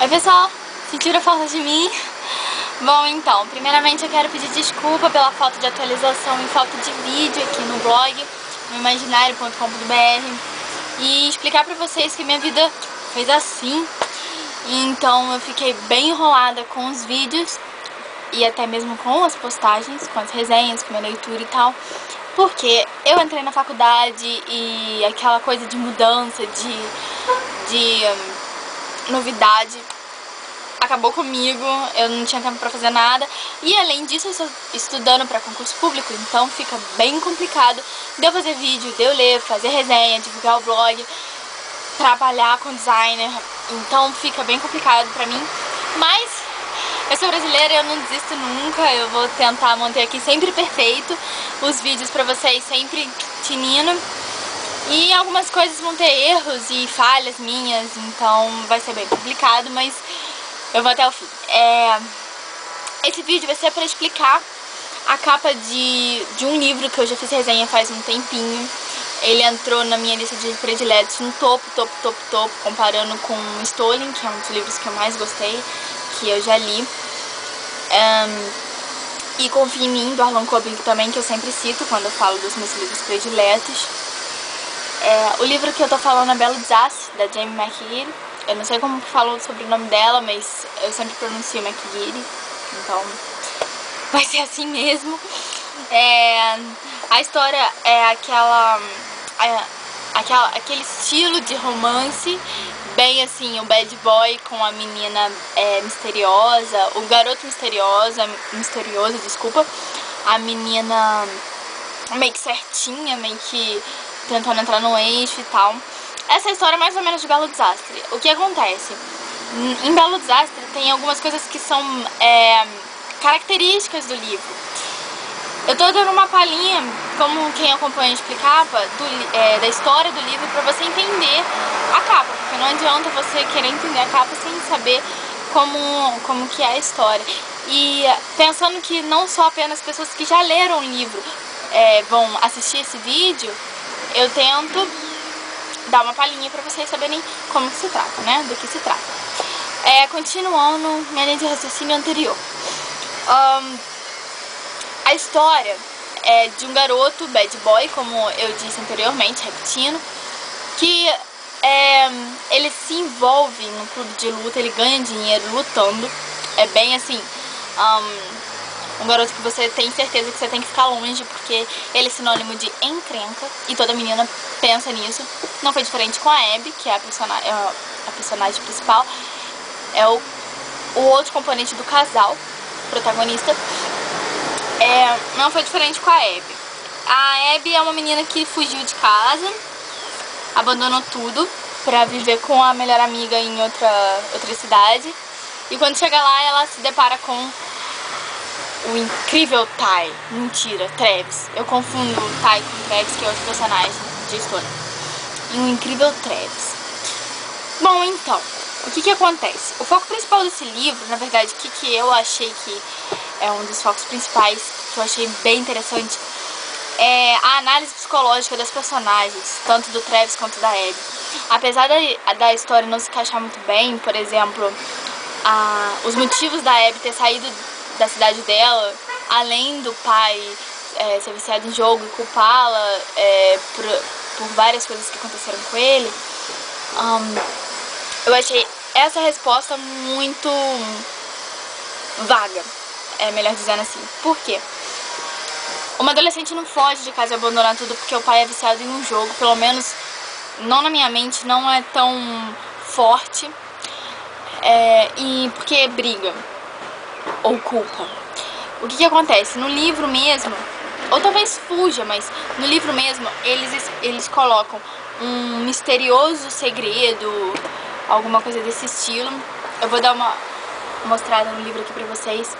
Oi pessoal, sentiram falta de mim? Bom, então, primeiramente eu quero pedir desculpa pela falta de atualização e falta de vídeo aqui no blog, no imaginário.com.br, e explicar pra vocês que minha vida fez assim. Então eu fiquei bem enrolada com os vídeos e até mesmo com as postagens, com as resenhas, com a minha leitura e tal, porque eu entrei na faculdade e aquela coisa de mudança, de novidade acabou comigo, eu não tinha tempo pra fazer nada. E além disso eu estou estudando pra concurso público, então fica bem complicado de eu fazer vídeo, de eu ler, fazer resenha, divulgar o blog, trabalhar com designer. Então fica bem complicado pra mim, mas eu sou brasileira e eu não desisto nunca. Eu vou tentar manter aqui sempre perfeito os vídeos pra vocês, sempre tinindo. E algumas coisas vão ter erros e falhas minhas, então vai ser bem complicado, mas eu vou até o fim. Esse vídeo vai ser para explicar a capa de um livro que eu já fiz resenha faz um tempinho. Ele entrou na minha lista de prediletos no topo, comparando com Stolin, que é um dos livros que eu mais gostei, que eu já li. E Confia em Mim, do Harlan Coben, também, que eu sempre cito quando eu falo dos meus livros prediletos. O livro que eu tô falando é Belo Desastre, da Jamie McGeary. Eu não sei como falou sobre o sobrenome dela, mas eu sempre pronuncio McGeary, então vai ser assim mesmo. A história é aquele estilo de romance, bem assim, o bad boy com a menina misteriosa, o garoto misterioso, desculpa, a menina meio que certinha, meio que tentando entrar no eixo e tal. Essa é a história mais ou menos de Belo Desastre. O que acontece? Em Belo Desastre tem algumas coisas que são características do livro. Eu tô dando uma palhinha, como quem acompanha explicava, da história do livro, pra você entender a capa, porque não adianta você querer entender a capa sem saber como que é a história. E pensando que não só apenas pessoas que já leram o livro vão assistir esse vídeo, eu tento dar uma palhinha pra vocês saberem como que se trata, né? Do que se trata. Continuando minha linha de raciocínio anterior. A história é de um garoto bad boy, como eu disse anteriormente, repetindo, que ele se envolve no clube de luta, ele ganha dinheiro lutando. É bem assim, um garoto que você tem certeza que você tem que ficar longe, porque ele é sinônimo de encrenca, e toda menina pensa nisso. Não foi diferente com a Abby, que é a personagem principal, é o outro componente do casal, protagonista. Não foi diferente com a Abby. A Abby é uma menina que fugiu de casa, abandonou tudo pra viver com a melhor amiga em outra cidade, e quando chega lá ela se depara com o incrível Ty. Mentira, Travis. Eu confundo o Ty com o Travis, que é outro personagem de história. E o incrível Travis. Bom, então, o que acontece? O foco principal desse livro, na verdade, o que eu achei que é um dos focos principais, que eu achei bem interessante, é a análise psicológica das personagens, tanto do Travis quanto da Abby. Apesar da história não se encaixar muito bem, por exemplo, os motivos da Abby ter saído da cidade dela, além do pai ser viciado em jogo e culpá-la por várias coisas que aconteceram com ele, eu achei essa resposta muito vaga, melhor dizendo assim. Por quê? Uma adolescente não foge de casa e abandona tudo porque o pai é viciado em um jogo, pelo menos não na minha mente, não é tão forte, e porque briga ou culpa. O que acontece? No livro mesmo, ou talvez fuja, mas no livro mesmo eles colocam um misterioso segredo, alguma coisa desse estilo. Eu vou dar uma mostrada no livro aqui pra vocês.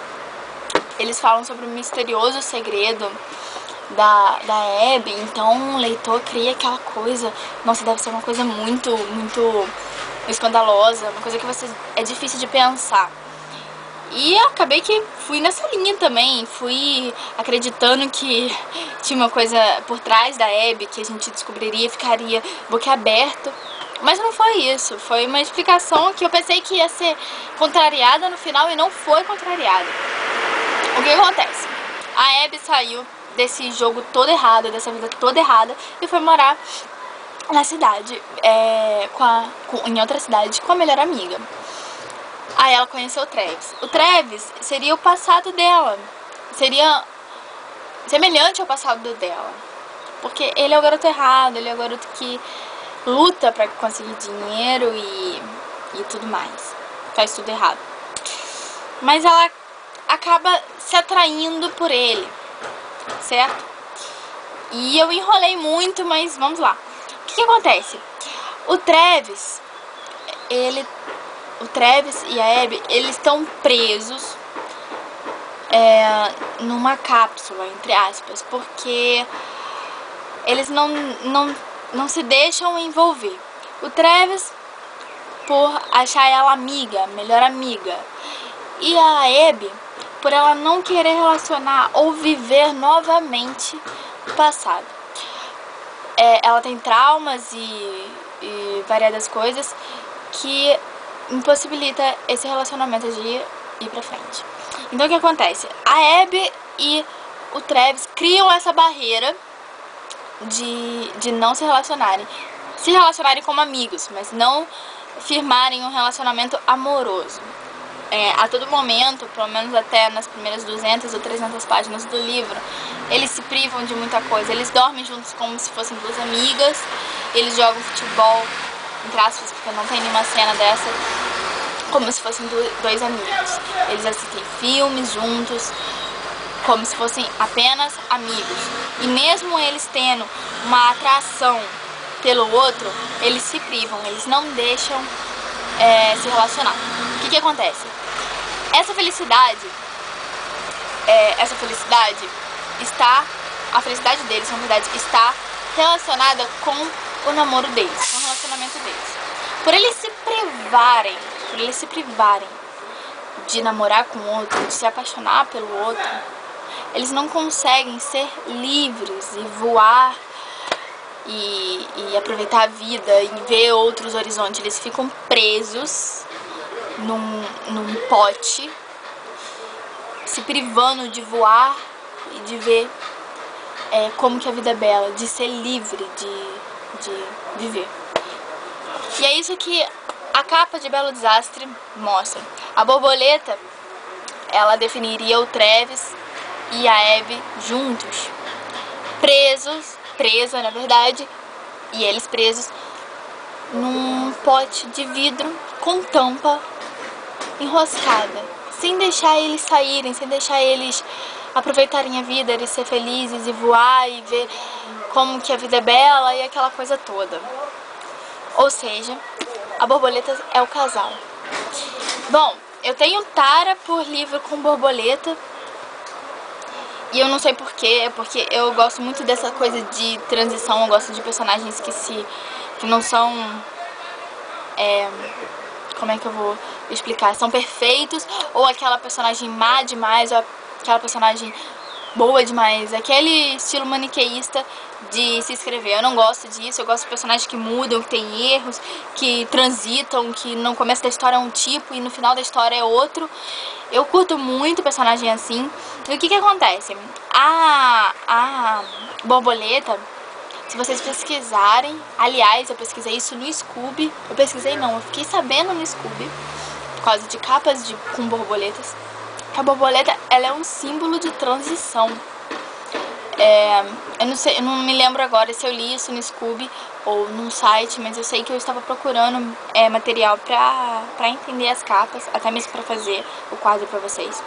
Eles falam sobre o misterioso segredo da Abby, então o leitor cria aquela coisa, nossa, deve ser uma coisa muito escandalosa, uma coisa que é difícil de pensar. E acabei que fui nessa linha também, fui acreditando que tinha uma coisa por trás da Abby que a gente descobriria, ficaria boquiaberto Mas não foi isso, foi uma explicação que eu pensei que ia ser contrariada no final e não foi contrariada. O que acontece? A Abby saiu desse jogo todo errado, dessa vida toda errada, e foi morar na cidade, em outra cidade, com a melhor amiga. Aí ela conheceu o Travis. O Travis seria o passado dela, seria semelhante ao passado dela, porque ele é o garoto errado, ele é o garoto que luta pra conseguir dinheiro e tudo mais, faz tudo errado. Mas ela acaba se atraindo por ele, certo? E eu enrolei muito, mas vamos lá. O que acontece? O Travis e a Abby, eles estão presos numa cápsula, entre aspas, porque eles não se deixam envolver. O Travis por achar ela amiga, melhor amiga, e a Abby por ela não querer relacionar ou viver novamente o passado. Ela tem traumas e variadas coisas que impossibilita esse relacionamento de ir pra frente. Então o que acontece? A Abby e o Travis criam essa barreira de não se relacionarem como amigos, mas não firmarem um relacionamento amoroso. A todo momento, pelo menos até nas primeiras 200 ou 300 páginas do livro, eles se privam de muita coisa. Eles dormem juntos como se fossem duas amigas, eles jogam futebol, entre aspas, porque não tem nenhuma cena dessa, como se fossem dois amigos. Eles assistem filmes juntos, como se fossem apenas amigos. E mesmo eles tendo uma atração pelo outro, eles se privam, eles não deixam se relacionar. O que acontece? Essa felicidade a felicidade deles, na verdade, está relacionada com o namoro deles, com o relacionamento deles. Por eles se privarem de namorar com o outro, de se apaixonar pelo outro, eles não conseguem ser livres e voar e aproveitar a vida e ver outros horizontes. Eles ficam presos num pote, se privando de voar e de ver como que a vida é bela, de ser livre, de viver. E é isso que a capa de Belo Desastre mostra. A borboleta, ela definiria o Travis e a Abby juntos, presa na verdade, e eles presos num pote de vidro com tampa enroscada, sem deixar eles saírem, sem deixar eles aproveitarem a vida, eles ser felizes e voar e ver como que a vida é bela e aquela coisa toda. Ou seja, a borboleta é o casal. Bom, eu tenho tara por livro com borboleta, e eu não sei porquê, é porque eu gosto muito dessa coisa de transição, eu gosto de personagens que não são, como é que eu vou explicar, são perfeitos, ou aquela personagem má demais, ou aquela personagem boa demais, aquele estilo maniqueísta de se escrever. Eu não gosto disso, eu gosto de personagens que mudam, que tem erros, que transitam, que no começo da história é um tipo e no final da história é outro. Eu curto muito personagem assim. E o que acontece? A borboleta, se vocês pesquisarem, aliás, eu pesquisei isso no Scooby, eu fiquei sabendo no Scooby, por causa de capas com borboletas, que a borboleta, ela é um símbolo de transição. Eu não me lembro agora se eu li isso no Scooby ou num site, mas eu sei que eu estava procurando material pra entender as capas, até mesmo pra fazer o quadro pra vocês.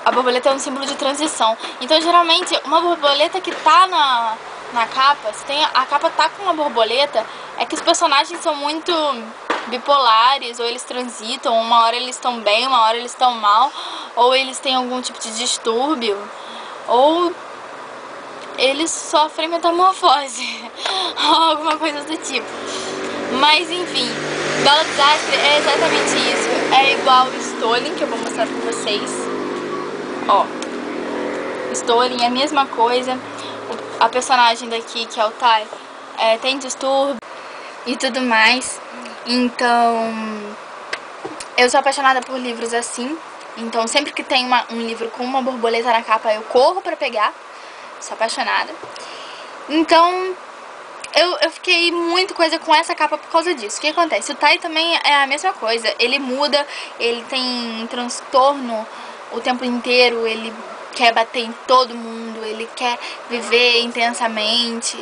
A borboleta é um símbolo de transição. Então, geralmente, uma borboleta que tá na capa, se a capa tá com uma borboleta, é que os personagens são muito bipolares, ou eles transitam, uma hora eles estão bem, uma hora eles estão mal, ou eles têm algum tipo de distúrbio, ou eles sofrem metamorfose, ou alguma coisa do tipo. Mas enfim, Belo Desastre é exatamente isso. É igual o Stolen, que eu vou mostrar pra vocês. Ó, Stolen é a mesma coisa. A personagem daqui, que é o Ty, tem distúrbio. e tudo mais. Então, eu sou apaixonada por livros assim. Então, sempre que tem um livro com uma borboleta na capa, eu corro pra pegar. Sou apaixonada. Então, eu fiquei muito coisa com essa capa por causa disso. O que acontece? O Tai também é a mesma coisa. Ele muda, ele tem transtorno o tempo inteiro, ele quer bater em todo mundo, ele quer viver intensamente,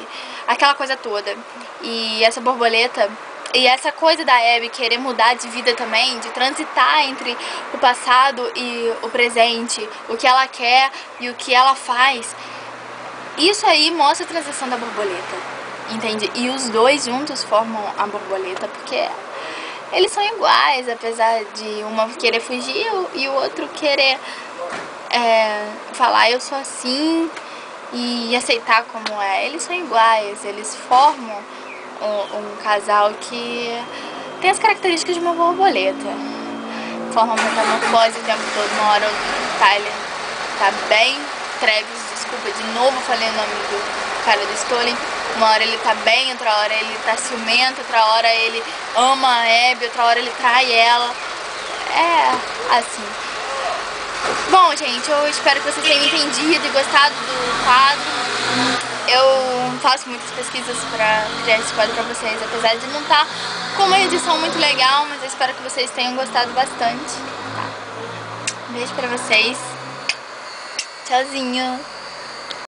aquela coisa toda. E essa borboleta, e essa coisa da Abby querer mudar de vida também, de transitar entre o passado e o presente, o que ela quer e o que ela faz, isso aí mostra a transição da borboleta, entende? E os dois juntos formam a borboleta, porque eles são iguais, apesar de uma querer fugir e o outro querer falar eu sou assim e aceitar como é. Eles são iguais, eles formam um casal que tem as características de uma borboleta. Formam metamorfose o tempo todo. Uma hora o Tyler tá bem, Travis, desculpa, de novo falei o nome do cara do Stolen. Uma hora ele tá bem, outra hora ele tá ciumento, outra hora ele ama a Abby, outra hora ele trai ela. É assim. Bom, gente, eu espero que vocês tenham entendido e gostado do quadro. Eu faço muitas pesquisas pra criar esse quadro pra vocês, apesar de não estar com uma edição muito legal, mas eu espero que vocês tenham gostado bastante. Tá? Um beijo pra vocês. Tchauzinho.